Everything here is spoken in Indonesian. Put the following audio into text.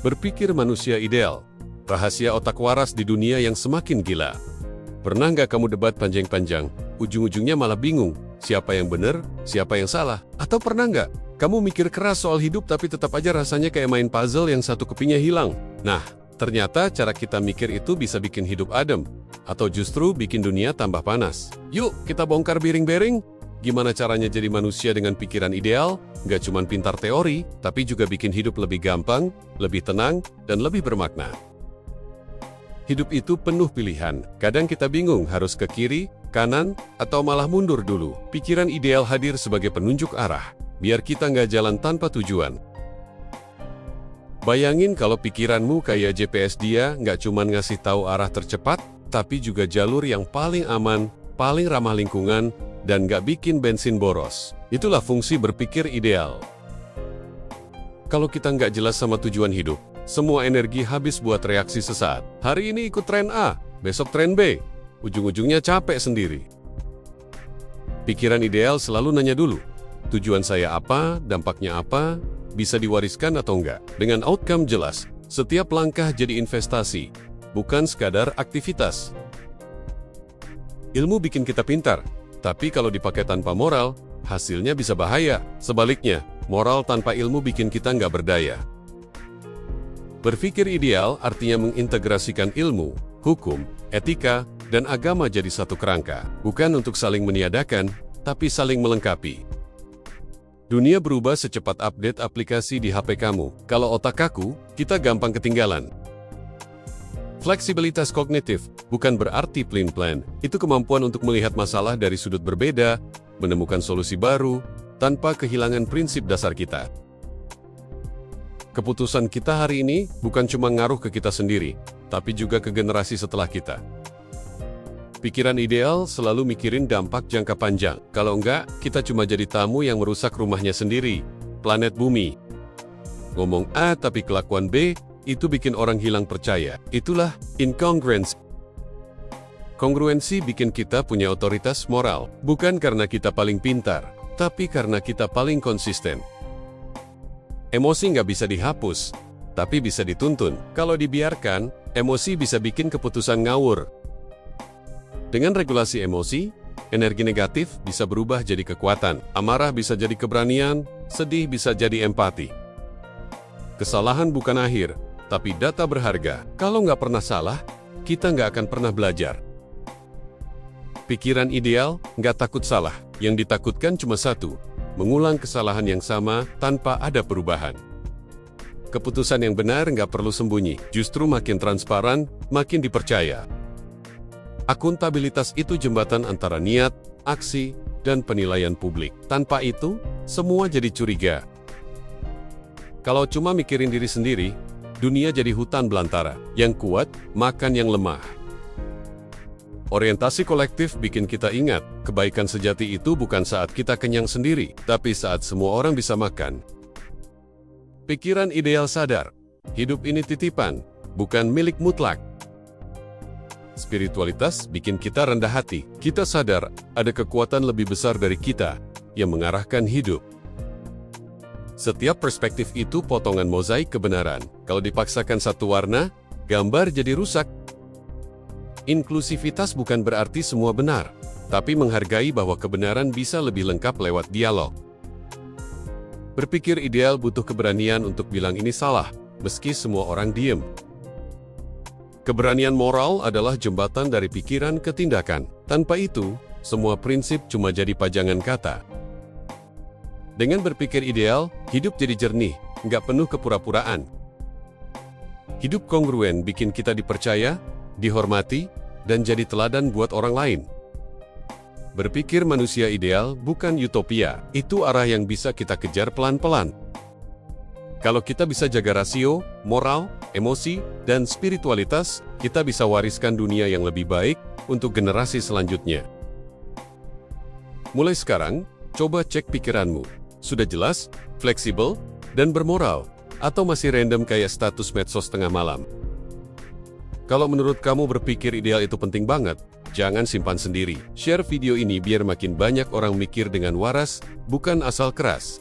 Berpikir manusia ideal. Rahasia otak waras di dunia yang semakin gila. Pernah nggak kamu debat panjang-panjang, ujung-ujungnya malah bingung, siapa yang benar, siapa yang salah? Atau pernah nggak kamu mikir keras soal hidup tapi tetap aja rasanya kayak main puzzle yang satu kepinya hilang? Nah, ternyata cara kita mikir itu bisa bikin hidup adem, atau justru bikin dunia tambah panas. Yuk, kita bongkar biring-biring. Gimana caranya jadi manusia dengan pikiran ideal? Nggak cuma pintar teori, tapi juga bikin hidup lebih gampang, lebih tenang, dan lebih bermakna. Hidup itu penuh pilihan. Kadang kita bingung harus ke kiri, kanan, atau malah mundur dulu. Pikiran ideal hadir sebagai penunjuk arah, biar kita nggak jalan tanpa tujuan. Bayangin kalau pikiranmu kayak GPS, dia nggak cuma ngasih tahu arah tercepat, tapi juga jalur yang paling aman, paling ramah lingkungan, dan nggak bikin bensin boros. Itulah fungsi berpikir ideal. Kalau kita nggak jelas sama tujuan hidup, semua energi habis buat reaksi sesaat. Hari ini ikut tren A, besok tren B. Ujung-ujungnya capek sendiri. Pikiran ideal selalu nanya dulu, tujuan saya apa, dampaknya apa, bisa diwariskan atau enggak. Dengan outcome jelas, setiap langkah jadi investasi, bukan sekadar aktivitas. Ilmu bikin kita pintar, tapi kalau dipakai tanpa moral, hasilnya bisa bahaya. Sebaliknya, moral tanpa ilmu bikin kita nggak berdaya. Berpikir ideal artinya mengintegrasikan ilmu, hukum, etika, dan agama jadi satu kerangka. Bukan untuk saling meniadakan, tapi saling melengkapi. Dunia berubah secepat update aplikasi di HP kamu. Kalau otak kaku, kita gampang ketinggalan. Fleksibilitas kognitif bukan berarti plain-plan. Itu kemampuan untuk melihat masalah dari sudut berbeda, menemukan solusi baru, tanpa kehilangan prinsip dasar kita. Keputusan kita hari ini bukan cuma ngaruh ke kita sendiri, tapi juga ke generasi setelah kita. Pikiran ideal selalu mikirin dampak jangka panjang. Kalau enggak, kita cuma jadi tamu yang merusak rumahnya sendiri, planet bumi. Ngomong A tapi kelakuan B, itu bikin orang hilang percaya. Itulah incongruence. Kongruensi bikin kita punya otoritas moral, bukan karena kita paling pintar, tapi karena kita paling konsisten. Emosi nggak bisa dihapus, tapi bisa dituntun. Kalau dibiarkan, emosi bisa bikin keputusan ngawur. Dengan regulasi emosi, energi negatif bisa berubah jadi kekuatan. Amarah bisa jadi keberanian, sedih bisa jadi empati. Kesalahan bukan akhir, tapi data berharga. Kalau nggak pernah salah, kita nggak akan pernah belajar. Pikiran ideal nggak takut salah. Yang ditakutkan cuma satu, mengulang kesalahan yang sama tanpa ada perubahan. Keputusan yang benar nggak perlu sembunyi, justru makin transparan, makin dipercaya. Akuntabilitas itu jembatan antara niat, aksi, dan penilaian publik. Tanpa itu, semua jadi curiga. Kalau cuma mikirin diri sendiri, dunia jadi hutan belantara. Yang kuat, makan yang lemah. Orientasi kolektif bikin kita ingat, kebaikan sejati itu bukan saat kita kenyang sendiri, tapi saat semua orang bisa makan. Pikiran ideal sadar, hidup ini titipan, bukan milik mutlak. Spiritualitas bikin kita rendah hati. Kita sadar ada kekuatan lebih besar dari kita yang mengarahkan hidup. Setiap perspektif itu potongan mozaik kebenaran. Kalau dipaksakan satu warna, gambar jadi rusak. Inklusivitas bukan berarti semua benar, tapi menghargai bahwa kebenaran bisa lebih lengkap lewat dialog. Berpikir ideal butuh keberanian untuk bilang ini salah, meski semua orang diem. Keberanian moral adalah jembatan dari pikiran ke tindakan. Tanpa itu, semua prinsip cuma jadi pajangan kata. Dengan berpikir ideal, hidup jadi jernih, nggak penuh kepura-puraan. Hidup kongruen bikin kita dipercaya, dihormati, dan jadi teladan buat orang lain. Berpikir manusia ideal bukan utopia, itu arah yang bisa kita kejar pelan-pelan. Kalau kita bisa jaga rasio, moral, emosi, dan spiritualitas, kita bisa wariskan dunia yang lebih baik untuk generasi selanjutnya. Mulai sekarang, coba cek pikiranmu. Sudah jelas, fleksibel, dan bermoral, atau masih random kayak status medsos tengah malam? Kalau menurut kamu berpikir ideal itu penting banget, jangan simpan sendiri. Share video ini biar makin banyak orang mikir dengan waras, bukan asal keras.